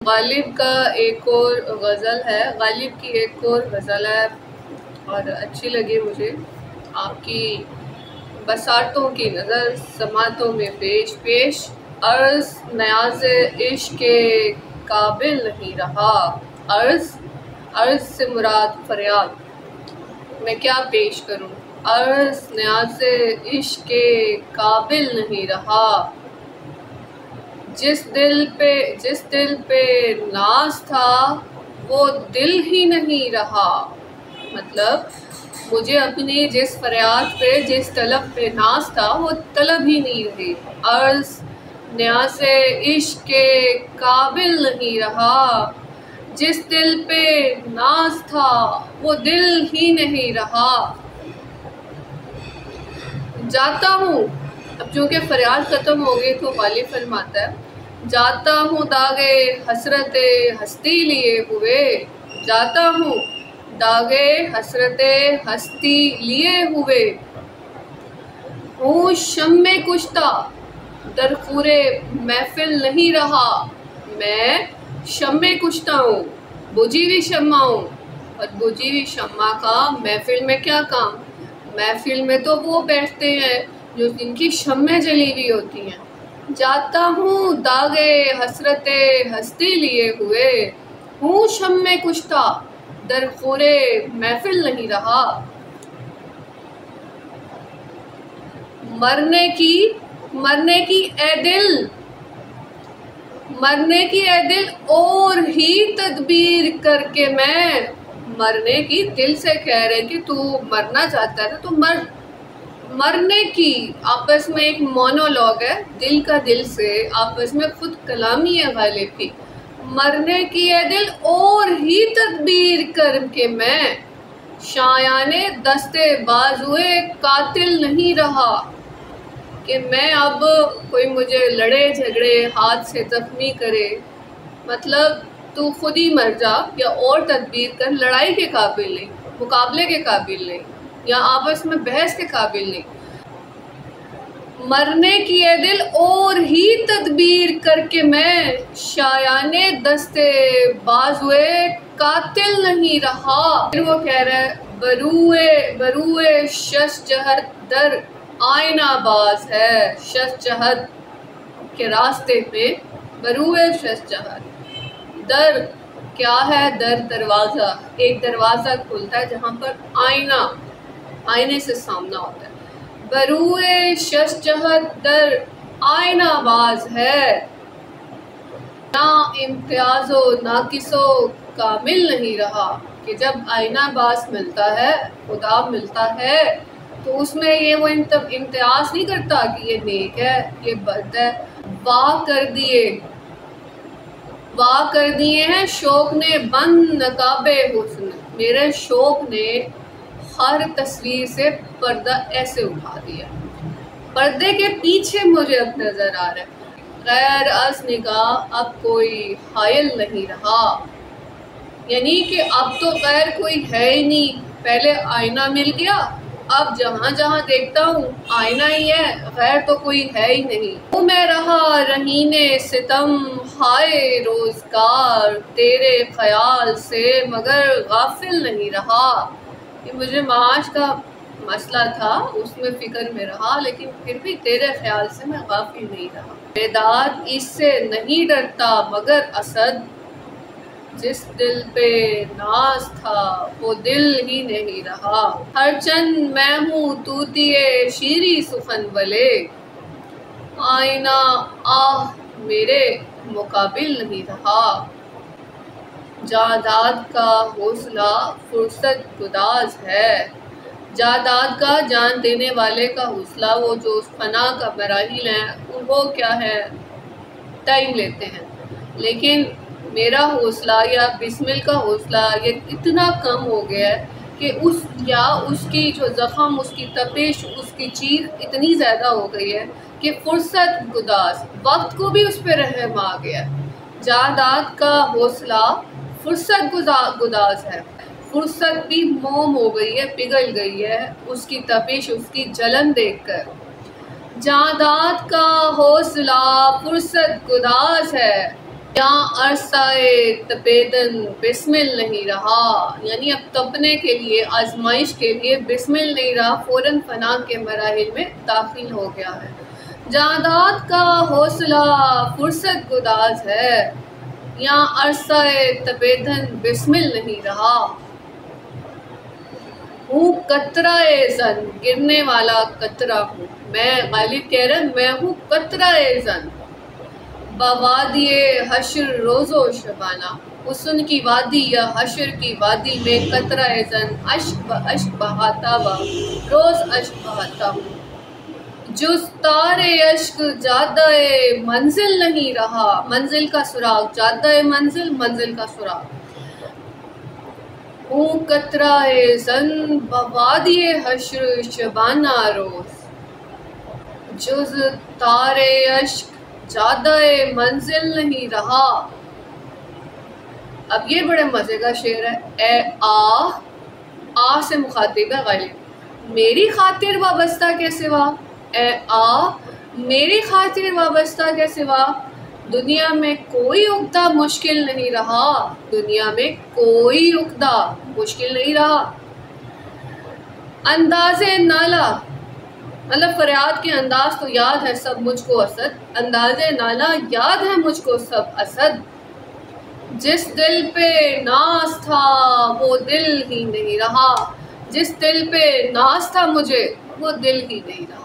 गालिब का एक और गज़ल है, गालिब की एक और गज़ल है और अच्छी लगी मुझे। आपकी बसातों की नज़र समातों में पेश पेश, अर्ज़ न्याज़ इश्क़ के काबिल नहीं रहा। अर्ज़ से मुराद फरियाद, मैं क्या पेश करूं। अर्ज़ न्याज़ इश्क़ के काबिल नहीं रहा। जिस दिल पे नाज था वो दिल ही नहीं रहा। मतलब मुझे अपनी जिस फरियाद पे, जिस तलब पे नाज था वो तलब ही नहीं रही। अर्ज़ न्याज़ इश्क़ के काबिल नहीं रहा। जिस दिल पे नाज था वो दिल ही नहीं रहा। जाता हूँ, अब चूँकि फरियाद ख़त्म हो गई तो गालिब फरमाता है, जाता हूँ दागे हसरते हस्ती लिए हुए। जाता हूँ दागे हसरते हस्ती लिए हुए। हूँ शम्मे कुश्ता दरखूरे महफिल नहीं रहा। मैं शम्मे कुश्ता हूँ, बुझी हुई शम्मा हूँ, और बुझी हुई शम्मा का महफिल में क्या काम। महफिल में तो वो बैठते हैं जो जिनकी शम्में जली हुई होती हैं। जाता हूँ दागे हसरते हस्ती लिए हुए। हूँ शम्मे कुश्ता दरखूरे महफिल नहीं रहा। मरने की ए दिल, मरने की ए दिल और ही तदबीर करके मैं। मरने की, दिल से कह रहे कि तू मरना चाहता है तो मर। मरने की आपस में एक मोनोलॉग है, दिल का दिल से आपस में खुद कलामी है गालिब की। मरने की ए दिल और ही तदबीर करके मैं शायाने दस्ते बाजुए कातिल नहीं रहा। कि मैं अब कोई मुझे लड़े झगड़े हाथ से जख्मी करे, मतलब तू खुद ही मर जा या और तदबीर कर, लड़ाई के काबिल नहीं, मुकाबले के काबिल नहीं, या आपस में बहस के काबिल नहीं। मरने की ये दिल और ही तदबीर करके मैं शायाने दस्ते बाजुए कातिल नहीं रहा। फिर वो कह रहा है बरूए शशजहद दर आईनाबाज है। शशजहद के रास्ते पे बरूए शशजहद, दर क्या है, दर दरवाज़ा, एक दरवाज़ा खुलता है जहाँ पर आईना, आईने से सामना होता है। बरूए शशजहद दर आईनाबाज है। ना इम्तियाज़ो ना किसो कामिल नहीं रहा। कि जब आईनाबाज मिलता है, खुदा मिलता है, तो उसमें ये वो इम्तियाज़ नहीं करता कि ये नेक है ये बद है। वाह कर दिए हैं शौक ने बंद नकाबे हुस्न। मेरे शौक ने हर तस्वीर से पर्दा ऐसे उठा दिया, पर्दे के पीछे मुझे अब नजर आ रहा है। गैर अस निगाह अब कोई हायल नहीं रहा। यानी कि अब तो गैर कोई है ही नहीं। पहले आईना मिल गया, अब जहाँ जहाँ देखता हूँ आईना ही है, गैर तो कोई है ही नहीं। वो मैं रहा रहीने सितम हाय रोजगार, तेरे ख्याल से मगर गाफिल नहीं रहा। ये मुझे माश का मसला था, उसमें फिक्र में रहा, लेकिन फिर भी तेरे ख्याल से मैं गाफिल नहीं रहा। बेदाद इससे नहीं डरता मगर असद, जिस दिल पे नाज था वो दिल ही नहीं रहा। हर चंद मैं हूँ तूतिए शीरी सुखन वाले, आईना आह मेरे मुकाबिल नहीं रहा। जादाद का हौसला फुर्सत गुदाज है। जादाद का, जान देने वाले का हौसला, वो जो फना का मराहिल है वो क्या है, टाइम लेते हैं। लेकिन मेरा हौसला या बिस्मिल का हौसला ये इतना कम हो गया है कि उसकी जो ज़ख़म, उसकी तपिश, उसकी चीख इतनी ज़्यादा हो गई है कि फुर्सत गुदाज, वक्त को भी उस पर रहम आ गया। जादाद का हौसला फुर्सत गुदाज है। फुर्सत भी मोम हो गई है, पिघल गई है उसकी तपिश, उसकी जलन देखकर। जादाद का हौसला फुर्सत गुदाज है। यहाँ अरसाए तपेदन बिस्मिल नहीं रहा, यानी अब तपने के लिए, आजमाइश के लिए बिस्मिल नहीं रहा, फ़ौरन फना के मराहिल में दाखिल हो गया है। जादात का हौसला फुर्सत गुदाज है, यहाँ अरसाए तपेदन बिस्मिल नहीं रहा। हूँ कतराए जन, गिरने वाला कतरा हूँ मैं, गालिब कह रहे मैं हूँ कतराए जन। बवादिए हशर रोज़ो शबाना, हुस्न की वादी या हशर की वादी में कतराए जन अश्क बहाता व रोज़ अश्क बहाता हूँ। जुज़ तारे अश्क जादाए मंजिल नहीं रहा, मंजिल का सुराग, जादाए मंजिल, मंजिल का सुराग। हूँ कतराए जन बवादिए हशर शबाना रोज़, जुज़ तारे अश्क जादाए मंजिल नहीं रहा। अब ये बड़े मज़े का शेर है। ए आ से मुखातिब है गालिब, मेरी खातिर वाबस्ता के सिवा, ए आ मेरी खातिर वाबस्ता के सिवा, दुनिया में कोई उक्दा मुश्किल नहीं रहा, दुनिया में कोई उक्दा मुश्किल नहीं रहा। अंदाज़े नाला, मतलब फरियाद के अंदाज तो याद है सब मुझको असद, अंदाज़े नाला याद है मुझको सब असद। जिस दिल पे नाज था वो दिल ही नहीं रहा, जिस दिल पे नाज था मुझे वो दिल ही नहीं रहा।